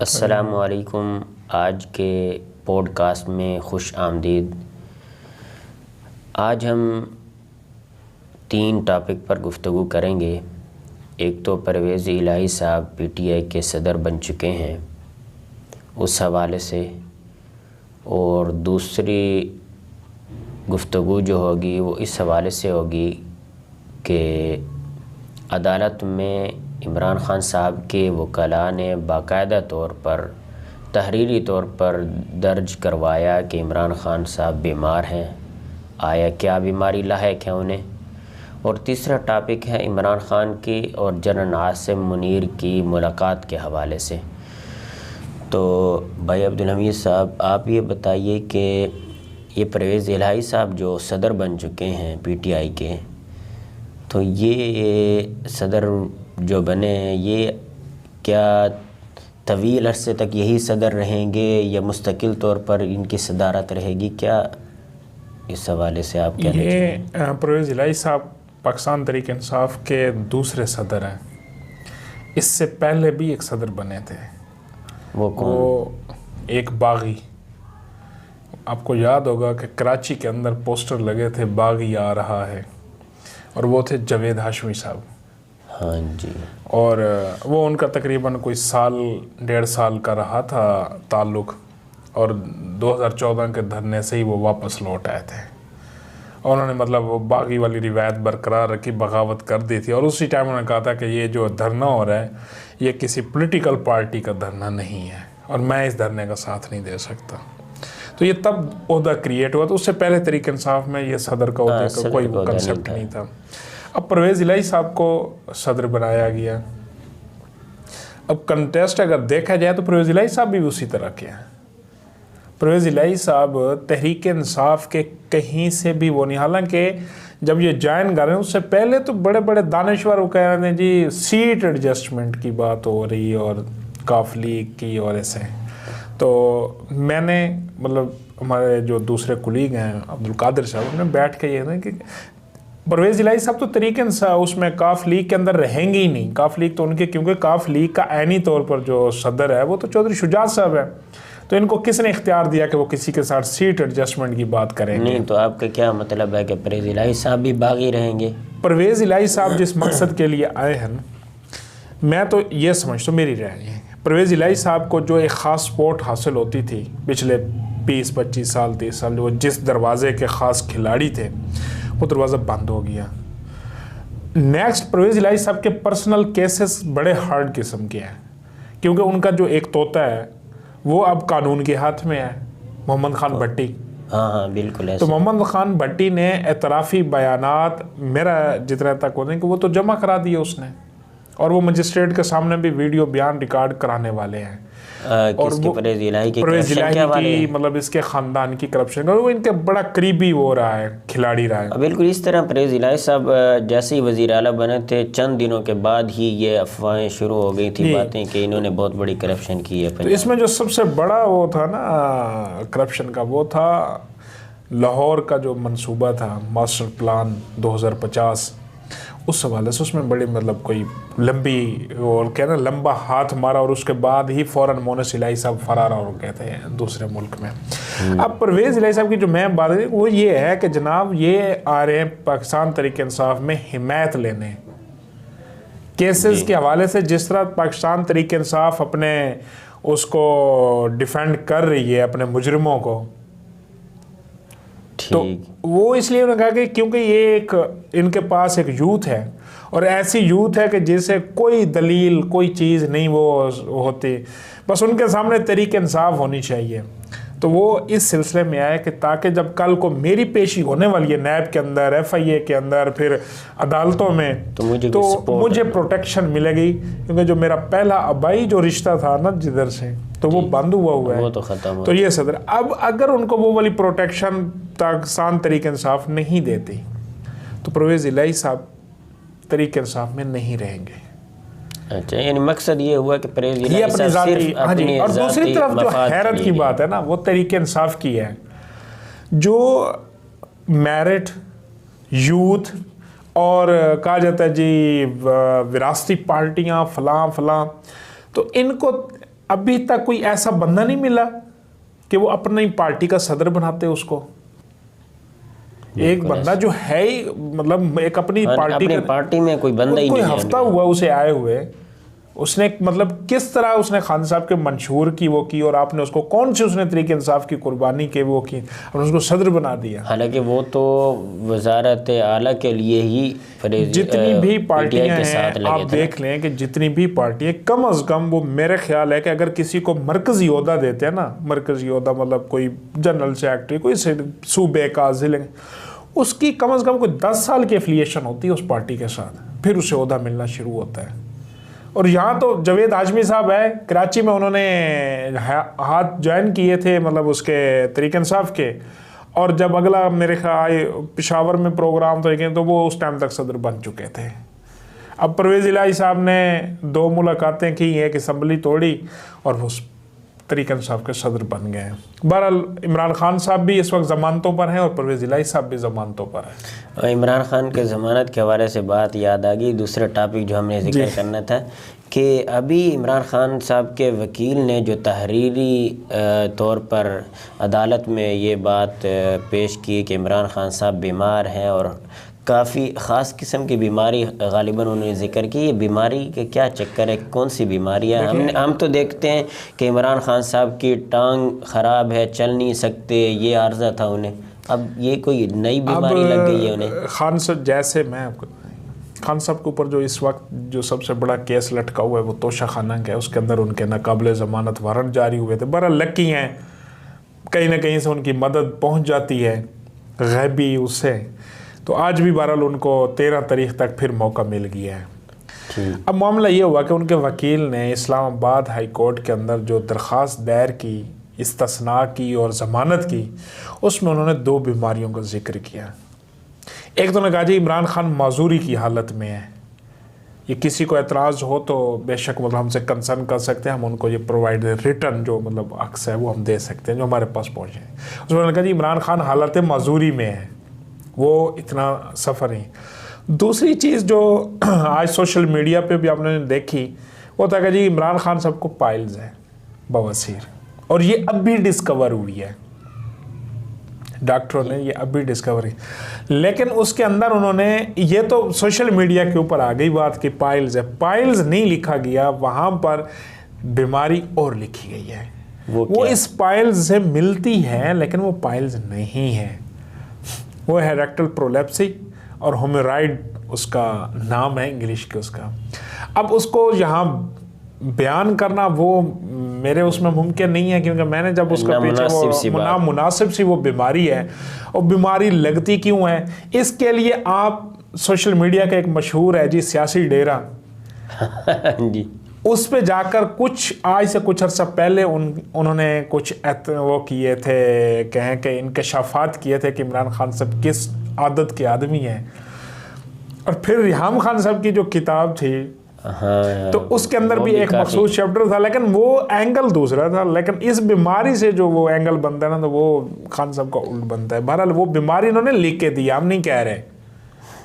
السلام علیکم. آج کے پوڈ کاسٹ میں خوش آمدید. آج ہم 3 ٹاپک پر گفتگو کریں گے. ایک تو پرویز الہی صاحب PTI کے صدر بن چکے ہیں، اس حوالے سے، اور دوسری گفتگو جو ہوگی وہ اس حوالے سے ہوگی کہ عدالت میں عمران خان صاحب کے وکلاء نے باقاعدہ طور پر تحریری طور پر درج کروایا کہ عمران خان صاحب بیمار ہیں، آیا کیا بیماری لاحق ہے انہیں. اور تیسرا ٹاپک ہے عمران خان کی اور جنرل عاصم منیر کی ملاقات کے حوالے سے. تو بھائی عبدالحمید صاحب، آپ یہ بتائیے کہ یہ پرویز الہی صاحب جو صدر بن چکے ہیں PTI کے، تو یہ صدر جو بنے ہیں، یہ کیا طویل عرصے تک یہی صدر رہیں گے یا مستقل طور پر ان کی صدارت رہے گی؟ کیا اس حوالے سے آپ کہنا چاہیں؟ یہ پرویز الہی صاحب پاکستان تحریک انصاف کے دوسرے صدر ہیں. اس سے پہلے بھی ایک صدر بنے تھے. وہ کون؟ وہ ایک باغی. آپ کو یاد ہوگا کہ کراچی کے اندر پوسٹر لگے تھے باغی آ رہا ہے، اور وہ تھے جاوید ہاشمی صاحب. ہاں جی. اور وہ ان کا تقریباً کوئی 1.5 سال کا رہا تھا تعلق، اور 2014 کے دھرنے سے ہی وہ واپس لوٹ آئے تھے. اور انہوں نے مطلب وہ باغی والی روایت برقرار رکھی، بغاوت کر دی تھی. اور اسی ٹائم انہوں نے کہا تھا کہ یہ جو دھرنا ہو رہا ہے یہ کسی پولیٹیکل پارٹی کا دھرنا نہیں ہے، اور میں اس دھرنے کا ساتھ نہیں دے سکتا. تو یہ تب عہدہ کریٹ ہوا. تو اس سے پہلے تحریک انصاف میں یہ صدر کا عہدے کا کوئی کنسیپٹ نہیں تھا. اب پرویز الہی صاحب کو صدر بنایا گیا. اب کنٹیسٹ اگر دیکھا جائے تو پرویز الہی صاحب بھی اسی طرح کے ہیں. پرویز الہی صاحب تحریک انصاف کے کہیں سے بھی وہ نہیں. حالانکہ جب یہ جوائن کر رہے ہیں اس سے پہلے تو بڑے بڑے دانشور وہ کہہ رہے ہیں جی سیٹ ایڈجسٹمنٹ کی بات ہو رہی ہے اور کاف لیگ کی اور ایسے. تو میں نے مطلب ہمارے جو دوسرے کولیگ ہیں عبدالقادر صاحب، انہوں نے بیٹھ کے یہ کہا کہ پرویز الہی صاحب تو تحریک انصاف اس میں کاف لیگ کے اندر رہیں گے ہی نہیں. کاف لیگ تو ان کے، کیونکہ کاف لیگ کا عینی طور پر جو صدر ہے وہ تو چودھری شجاعت صاحب ہے. تو ان کو کس نے اختیار دیا کہ وہ کسی کے ساتھ سیٹ ایڈجسٹمنٹ کی بات کریں گے؟ نہیں تو آپ کا کیا مطلب ہے کہ پرویز الہی صاحب بھی باغی رہیں گے؟ پرویز الہی صاحب جس مقصد کے لیے آئے ہیں، میں تو یہ سمجھتا ہوں، میری رائے ہے، پرویز الہی صاحب کو جو ایک خاص سپورٹ حاصل ہوتی تھی پچھلے 20-25 سال 30 سال، وہ جس دروازے کے خاص کھلاڑی تھے، وہ دروازہ بند ہو گیا. نیکسٹ پرویز الہی صاحب کے پرسنل کیسز بڑے ہارڈ قسم کے ہیں، کیونکہ ان کا جو ایک طوطا ہے وہ اب قانون کے ہاتھ میں ہے، محمد خان بھٹی. ہاں بالکل ایسا. تو محمد خان بھٹی نے اعترافی بیانات میرا جتنا تک ہوتے ہیں کہ وہ تو جمع کرا دیے اس نے، اور وہ مجسٹریٹ کے سامنے بھی ویڈیو بیان ریکارڈ کرانے والے ہیں. اور پرویز الہی کی پرویز الہی کی مطلب اس کے خاندان کی کرپشن کا، وہ ان کے بڑا قریبی وہ رہا ہے، کھلاڑی رہا ہے. بالکل اس طرح پرویز الہی صاحب جیسے ہی وزیر اعلیٰ بنے تھے، چند دنوں کے بعد ہی یہ افواہیں شروع ہو گئی تھی باتیں کہ انہوں نے بہت بڑی کرپشن کی ہے. تو اس میں جو سب سے بڑا وہ تھا نا کرپشن کا، وہ تھا لاہور کا جو منصوبہ تھا ماسٹر پلان 2050. اس حوالے سے اس میں بڑی مطلب کوئی لمبی وہ کہنا لمبا ہاتھ مارا، اور اس کے بعد ہی فوراً مونس الہی صاحب فرار ہو گئے تھے دوسرے ملک میں. اب پرویز الہی صاحب کی جو میں بات ہے وہ یہ ہے کہ جناب یہ آ رہے ہیں پاکستان تحریک انصاف میں حمایت لینے کیسز کے حوالے سے. جس طرح پاکستان تحریک انصاف اپنے اس کو ڈیفینڈ کر رہی ہے اپنے مجرموں کو، تو وہ اس لیے انہوں نے کہا کہ کیونکہ یہ ایک ان کے پاس ایک یوتھ ہے، اور ایسی یوتھ ہے کہ جسے کوئی دلیل کوئی چیز نہیں وہ ہوتی، بس ان کے سامنے تحریک انصاف ہونی چاہیے. تو وہ اس سلسلے میں آئے کہ تاکہ جب کل کو میری پیشی ہونے والی ہے نیب کے اندر، FIA کے اندر، پھر عدالتوں میں، تو مجھے پروٹیکشن ملے گی. کیونکہ جو میرا پہلا آبائی جو رشتہ تھا نا جدھر سے، تو وہ بند ہوا ہے، وہ تو ختم ہوا. تو یہ صدر اب اگر ان کو وہ والی پروٹیکشن پاکستان تحریک انصاف نہیں دیتی تو پرویز الہی صاحب تحریک انصاف میں نہیں رہیں گے. اچھا، یعنی مقصد یہ ہوا کہ پرویز یہ الہی صاحب صرف اپنی اور دوسری طرف جو حیرت کی بات ہے نا وہ تحریک انصاف کی ہے، جو میرٹ یوتھ اور کہا جاتا ہے جی وراثتی پارٹیاں فلاں فلاں، تو ان کو ابھی تک کوئی ایسا بندہ نہیں ملا کہ وہ اپنی پارٹی کا صدر بناتے اس کو. ایک بندہ جو ہے ہی مطلب ایک اپنی پارٹی میں کوئی بندہ ہی کوئی نہیں, ہفتہ ہوا اسے آئے ہوئے, اس نے مطلب کس طرح اس نے خان صاحب کے منشور کی وہ کی, اور آپ نے اس کو کون سی اس نے طریق انصاف کی قربانی کے وہ کی اور اس کو صدر بنا دیا. حالانکہ وہ تو وزارت اعلیٰ کے لیے ہی جتنی بھی پارٹیاں ہیں آپ دیکھ لیں کہ جتنی بھی پارٹیاں کم از کم, وہ میرے خیال ہے کہ اگر کسی کو مرکزی عہدہ دیتے ہیں نا, مرکزی عہدہ مطلب کوئی جنرل سیکرٹری, کوئی صوبے کا ضلع, اس کی کم از کم کوئی 10 سال کی افیلیشن ہوتی ہے اس پارٹی کے ساتھ, پھر اسے عہدہ ملنا شروع ہوتا ہے. اور یہاں تو جاوید ہاشمی صاحب ہے کراچی میں, انہوں نے ہاتھ جوائن کیے تھے مطلب اس کے طریق انصاف کے, اور جب اگلا میرے خیال پشاور میں پروگرام تو وہ اس ٹائم تک صدر بن چکے تھے. اب پرویز الہی صاحب نے 2 ملاقاتیں کی, ایک اسمبلی توڑی اور وہ طریق انصاف کے صدر بن گئے ہیں. بہرحال عمران خان صاحب بھی اس وقت ضمانتوں پر ہیں اور پرویز الہی صاحب بھی ضمانتوں پر ہیں. عمران خان کے ضمانت کے حوالے سے بات یاد آ گئی. دوسرا ٹاپک جو ہم نے ذکر کرنا تھا کہ ابھی عمران خان صاحب کے وکیل نے جو تحریری طور پر عدالت میں یہ بات پیش کی کہ عمران خان صاحب بیمار ہیں, اور کافی خاص قسم کی بیماری غالباً انہوں نے ذکر کی. یہ بیماری کے کیا چکر ہے, کون سی بیماری ہے؟ ہم تو دیکھتے ہیں کہ عمران خان صاحب کی ٹانگ خراب ہے, چل نہیں سکتے, یہ عارضہ تھا انہیں, اب یہ کوئی نئی بیماری لگ گئی ہے انہیں. خان صاحب جیسے میں خان صاحب کے اوپر جو اس وقت جو سب سے بڑا کیس لٹکا ہوا ہے وہ توشہ خانہ کا ہے, اس کے اندر ان کے ناقابل ضمانت وارنٹ جاری ہوئے تھے. بہرحال لکی ہیں, کہیں نہ کہیں سے ان کی مدد پہنچ جاتی ہے غیبی اس سے. تو آج بھی بہرحال ان کو 13 تاریخ تک پھر موقع مل گیا ہے. اب معاملہ یہ ہوا کہ ان کے وکیل نے اسلام آباد ہائی کورٹ کے اندر جو درخواست دائر کی, استثناء کی اور ضمانت کی, اس میں انہوں نے 2 بیماریوں کا ذکر کیا. ایک تو نے کہا جی عمران خان معذوری کی حالت میں ہے, یہ کسی کو اعتراض ہو تو بے شک مطلب ہم سے کنسرن کر سکتے ہیں, ہم ان کو یہ پرووائڈ ریٹرن جو مطلب عکس ہے وہ ہم دے سکتے ہیں جو ہمارے پاس پہنچے. اس میں نے کہا جی عمران خان حالت معذوری میں ہے, وہ اتنا سفر نہیں. دوسری چیز جو آج سوشل میڈیا پہ بھی آپ نے دیکھی وہ تھا کہ جی عمران خان صاحب کو پائلز ہے, بواسیر, اور یہ اب بھی ڈسکور ہوئی ہے, ڈاکٹروں نے یہ اب بھی ڈسکور کی. لیکن اس کے اندر انہوں نے یہ تو سوشل میڈیا کے اوپر آ گئی بات کہ پائلز ہے, پائلز نہیں لکھا گیا, وہاں پر بیماری اور لکھی گئی ہے. وہ اس پائلز سے ملتی ہے لیکن وہ پائلز نہیں ہے, وہ ہے ریکٹل پرولیپسی اور ہومیرائڈ اس کا نام ہے انگلش کے اس کا. اب اس کو یہاں بیان کرنا وہ میرے اس میں ممکن نہیں ہے, کیونکہ میں نے جب اس کا پیچھے وہ نامناسب سی وہ بیماری ہے, اور بیماری لگتی کیوں ہے, اس کے لیے آپ سوشل میڈیا کا ایک مشہور ہے جی سیاسی ڈیرا, جی اس پہ جا کر کچھ آج سے کچھ عرصہ پہلے انہوں نے کچھ وہ کیے تھے, کہیں کہ انکشافات کیے تھے کہ عمران خان صاحب کس عادت کے آدمی ہیں. اور پھر ریحام خان صاحب کی جو کتاب تھی تو اس کے اندر بھی ایک مخصوص چیپٹر تھا, لیکن وہ اینگل دوسرا تھا. لیکن اس بیماری سے جو وہ اینگل بنتا ہے نا, تو وہ خان صاحب کا الٹ بنتا ہے. بہرحال وہ بیماری انہوں نے لکھ کے دی, ہم نہیں کہہ رہے,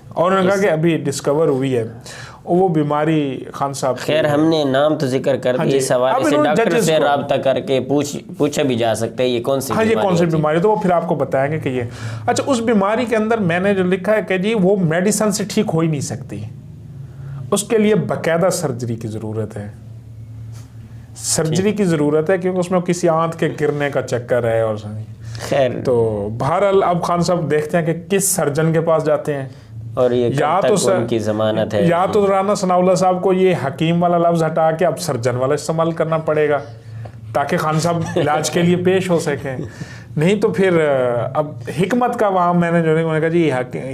اور انہوں نے کہا کہ ابھی ڈسکور ہوئی ہے وہ بیماری خان صاحب. خیر ہم نے نام تو ذکر کر دیا, اس حوالے سے ڈاکٹر سے رابطہ کر کے پوچھا بھی جا سکتا ہے یہ کون سی بیماری ہے. کون سی بیماری, تو وہ پھر آپ کو بتائیں گے کہ یہ. اچھا, اس بیماری کے اندر میں نے جو لکھا ہے کہ جی وہ میڈیسن سے ٹھیک ہو ہی نہیں سکتی, اس کے لیے باقاعدہ سرجری کی ضرورت ہے. سرجری کی ضرورت ہے کیونکہ اس میں کسی آنت کے گرنے کا چکر ہے. اور خیر تو بہرحال اب خان صاحب دیکھتے ہیں کہ کس سرجن کے پاس جاتے ہیں, اور یہ کب تک ان کی ضمانت ہے. یا تو رانا ثناء اللہ صاحب کو یہ حکیم والا لفظ ہٹا کے اب سرجن والا استعمال کرنا پڑے گا تاکہ خان صاحب علاج کے لیے پیش ہو سکیں, نہیں تو پھر اب حکمت کا وہاں میں نے جو نے کہا جی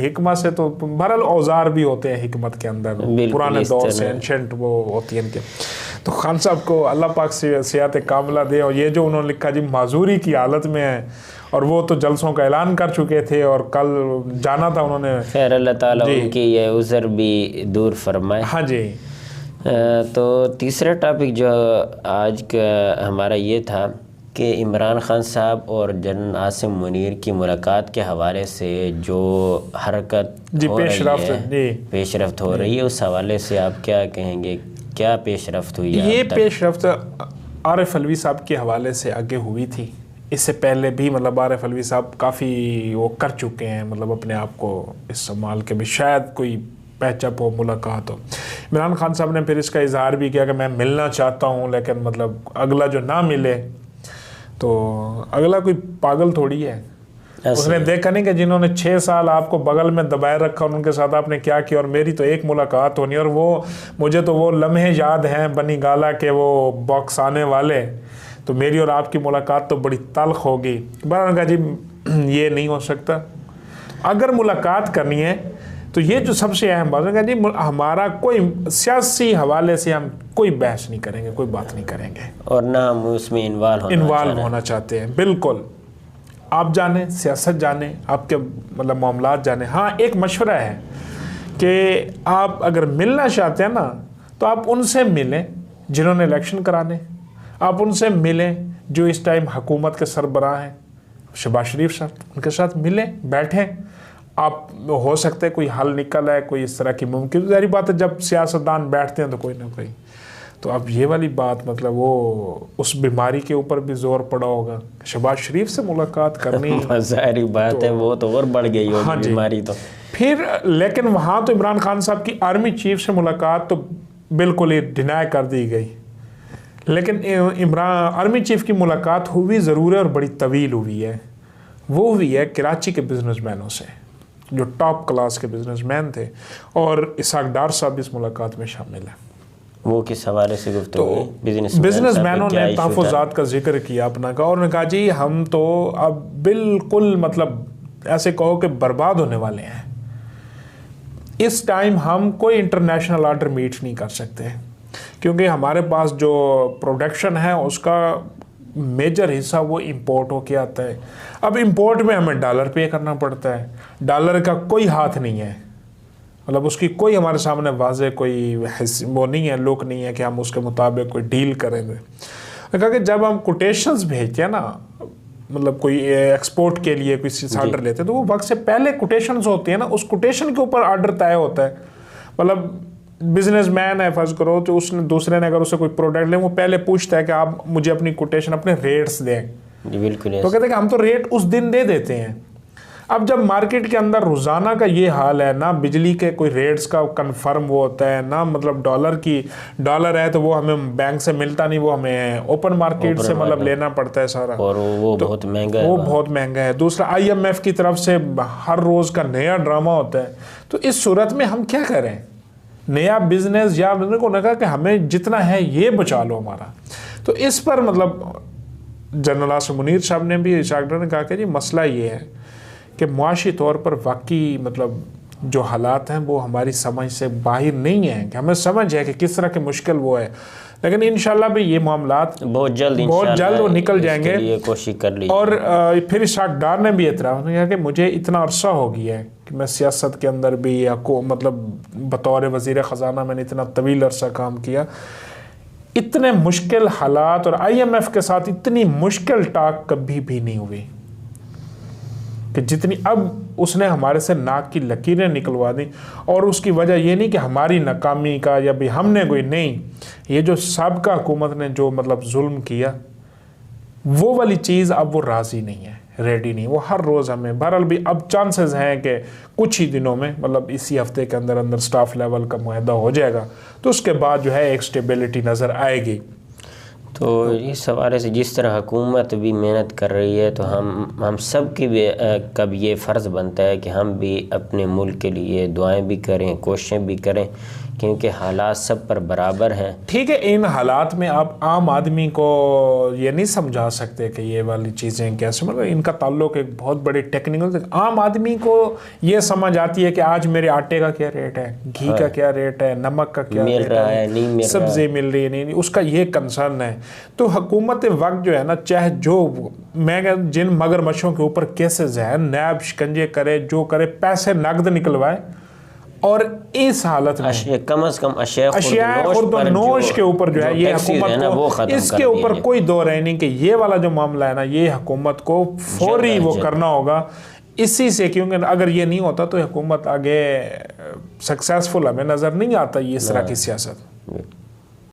حکمت سے تو بہرحال اوزار بھی ہوتے ہیں حکمت کے اندر, پرانے دور سے اینشنٹ وہ ہوتی ہیں ان کے. تو خان صاحب کو اللہ پاک سے صحت کاملہ دے. اور یہ جو انہوں نے لکھا جی معذوری کی حالت میں ہے, اور وہ تو جلسوں کا اعلان کر چکے تھے اور کل جانا تھا انہوں نے. خیر اللہ تعالیٰ ان کی یہ عذر بھی دور فرمائے. ہاں جی. تو تیسرا ٹاپک جو آج کا ہمارا یہ تھا کہ عمران خان صاحب اور جنرل عاصم منیر کی ملاقات کے حوالے سے جو حرکت ہو رہی ہے, پیش رفت ہو رہی ہے, اس حوالے سے آپ کیا کہیں گے, کیا پیش رفت ہوئی ہے؟ یہ پیش رفت عارف علوی صاحب کے حوالے سے آگے ہوئی تھی. اس سے پہلے بھی مطلب عارف علوی صاحب کافی وہ کر چکے ہیں مطلب اپنے آپ کو استعمال کے بھی شاید کوئی پیچ اپ ہو, ملاقات ہو. عمران خان صاحب نے پھر اس کا اظہار بھی کیا کہ میں ملنا چاہتا ہوں لیکن مطلب اگلا جو نہ ملے تو اگلا کوئی پاگل تھوڑی ہے. اس نے دیکھا نہیں کہ جنہوں نے 6 سال آپ کو بغل میں دبائے رکھا ان کے ساتھ آپ نے کیا کیا, اور میری تو ایک ملاقات ہونی, اور وہ مجھے تو وہ لمحے یاد ہیں بنی گالا کے وہ باکس آنے والے, تو میری اور آپ کی ملاقات تو بڑی تلخ ہوگی. بہرحال کہا جی یہ نہیں ہو سکتا. اگر ملاقات کرنی ہے تو یہ جو سب سے اہم بات ہے جی ہمارا کوئی سیاسی حوالے سے ہم کوئی بحث نہیں کریں گے, کوئی بات نہیں کریں گے, اور نہ ہم اس میں انوالو ہونا چاہتے ہیں. بالکل آپ جانیں, سیاست جانیں, آپ کے مطلب معاملات جانیں. ہاں ایک مشورہ ہے کہ آپ اگر ملنا چاہتے ہیں نا تو آپ ان سے ملیں جنہوں نے الیکشن کرانے, آپ ان سے ملیں جو اس ٹائم حکومت کے سربراہ ہیں, شہباز شریف صاحب, ان کے ساتھ ملیں, بیٹھیں. آپ ہو سکتا ہے کوئی حل نکل آئے, کوئی اس طرح کی ممکن, ظاہری بات ہے جب سیاستدان بیٹھتے ہیں تو کوئی نہ کوئی. تو اب یہ والی بات مطلب وہ اس بیماری کے اوپر بھی زور پڑا ہوگا, شہباز شریف سے ملاقات کرنی ظاہری بات ہے وہ تو اور بڑھ گئی ہوگی بیماری تو. پھر لیکن وہاں تو عمران خان صاحب کی آرمی چیف سے ملاقات تو بالکل ہی ڈینائی کر دی گئی, لیکن آرمی چیف کی ملاقات ہوئی ضرور ہے اور بڑی طویل ہوئی ہے. وہ ہوئی ہے کراچی کے بزنس مینوں سے جو ٹاپ کلاس کے بزنس مین تھے, اور اسحاق ڈار صاحب اس ملاقات میں شامل ہیں. وہ کس حوالے سے گفتگو؟ بزنس مینوں نے تحفظات کا ذکر کیا اپنا کا, اور انہوں نے کہا جی ہم تو اب بالکل مطلب ایسے کہو کہ برباد ہونے والے ہیں. اس ٹائم ہم کوئی انٹرنیشنل آرڈر میٹ نہیں کر سکتے کیونکہ ہمارے پاس جو پروڈکشن ہے اس کا میجر حصہ وہ امپورٹ ہو کے آتا ہے. اب امپورٹ میں ہمیں ڈالر پے کرنا پڑتا ہے, ڈالر کا کوئی ہاتھ نہیں ہے, مطلب اس کی کوئی ہمارے سامنے واضح کوئی وہ نہیں ہے, لک نہیں ہے کہ ہم اس کے مطابق کوئی ڈیل کریں گے. کہا کہ جب ہم کوٹیشنز بھیجتے ہیں نا, مطلب کوئی ایکسپورٹ کے لیے کوئی آرڈر لیتے ہیں تو وہ وقت سے پہلے کوٹیشنز ہوتی ہیں نا, اس کوٹیشن کے اوپر آرڈر طے ہوتا ہے. مطلب بزنس مین ہے فرض کرو, تو اس نے دوسرے نے اگر اسے کوئی پروڈکٹ لیں وہ پہلے پوچھتا ہے کہ آپ مجھے اپنی کوٹیشن اپنے ریٹس دیں. بالکل. تو کہتے ہیں کہ ہم تو ریٹ اس دن دے دیتے ہیں. اب جب مارکیٹ کے اندر روزانہ کا یہ حال ہے, نہ بجلی کے کوئی ریٹس کا کنفرم وہ ہوتا ہے, نہ مطلب ڈالر ہے تو وہ ہمیں بینک سے ملتا نہیں, وہ ہمیں اوپن مارکیٹ سے مطلب لینا پڑتا ہے سارا, اور وہ بہت مہنگا ہے, وہ بہت مہنگا ہے. دوسرا IMF کی طرف سے ہر روز کا نیا ڈرامہ ہوتا ہے. تو اس صورت میں ہم کیا کریں, نیا بزنس یا بزنس کو نہ کہا کہ ہمیں جتنا ہے یہ بچا لو ہمارا. تو اس پر مطلب جنرل آصف منیر صاحب نے بھی اسحاق ڈار نے کہا کہ جی مسئلہ یہ ہے کہ معاشی طور پر واقعی مطلب جو حالات ہیں وہ ہماری سمجھ سے باہر نہیں ہیں, کہ ہمیں سمجھ ہے کہ کس طرح کے مشکل وہ ہے, لیکن انشاءاللہ بھی یہ معاملات بہت جلد وہ نکل جائیں گے, کوشش کر لی. اور پھر اسحاق ڈار نے بھی اعتراف کیا کہ مجھے اتنا عرصہ ہو گیا ہے کہ میں سیاست کے اندر بھی مطلب بطور وزیر خزانہ میں نے اتنا طویل عرصہ کام کیا, اتنے مشکل حالات اور IMF کے ساتھ اتنی مشکل ٹاک کبھی بھی نہیں ہوئی کہ جتنی اب اس نے ہمارے سے ناک کی لکیریں نکلوا دی. اور اس کی وجہ یہ نہیں کہ ہماری ناکامی کا یا بھی ہم نے کوئی نہیں, یہ جو سابقہ حکومت نے جو مطلب ظلم کیا وہ والی چیز اب وہ راضی نہیں ہے, ریڈی نہیں. وہ ہر روز ہمیں بہرحال بھی اب چانسز ہیں کہ کچھ ہی دنوں میں مطلب اسی ہفتے کے اندر سٹاف لیول کا معاہدہ ہو جائے گا, تو اس کے بعد جو ہے ایک سٹیبلٹی نظر آئے گی. تو اس حوالے سے جس طرح حکومت بھی محنت کر رہی ہے تو ہم سب کی بھی کب یہ فرض بنتا ہے کہ ہم بھی اپنے ملک کے لیے دعائیں بھی کریں, کوششیں بھی کریں, کیونکہ حالات سب پر برابر ہیں. ٹھیک ہے, ان حالات میں آپ عام آدمی کو یہ نہیں سمجھا سکتے کہ یہ والی چیزیں کیسے, مطلب ان کا تعلق ایک بہت بڑے ٹیکنیکل, عام آدمی کو یہ سمجھ آتی ہے کہ آج میرے آٹے کا کیا ریٹ ہے, گھی کا کیا ریٹ ہے, نمک کا کیا مل رہا ہے, نہیں مل رہا, سبزی مل رہی ہے نہیں, اس کا یہ کنسرن ہے. تو حکومت وقت جو ہے نا, چاہے جو میں جن مگرمچھوں کے اوپر کیسز ہیں, نیب شکنجے کرے, جو کرے, پیسے نقد نکلوائے, اور اس حالت میں کم از کم اشیاء خوردونوش کے اوپر جو ہے یہ حکومت کو اس کے اوپر کوئی دو رہے نہیں کہ یہ والا جو معاملہ ہے نا یہ حکومت کو فوری وہ کرنا ہوگا اسی سے, کیونکہ اگر یہ نہیں ہوتا تو حکومت آگے سکسیسفل ہمیں نظر نہیں آتا یہ اس طرح کی سیاست.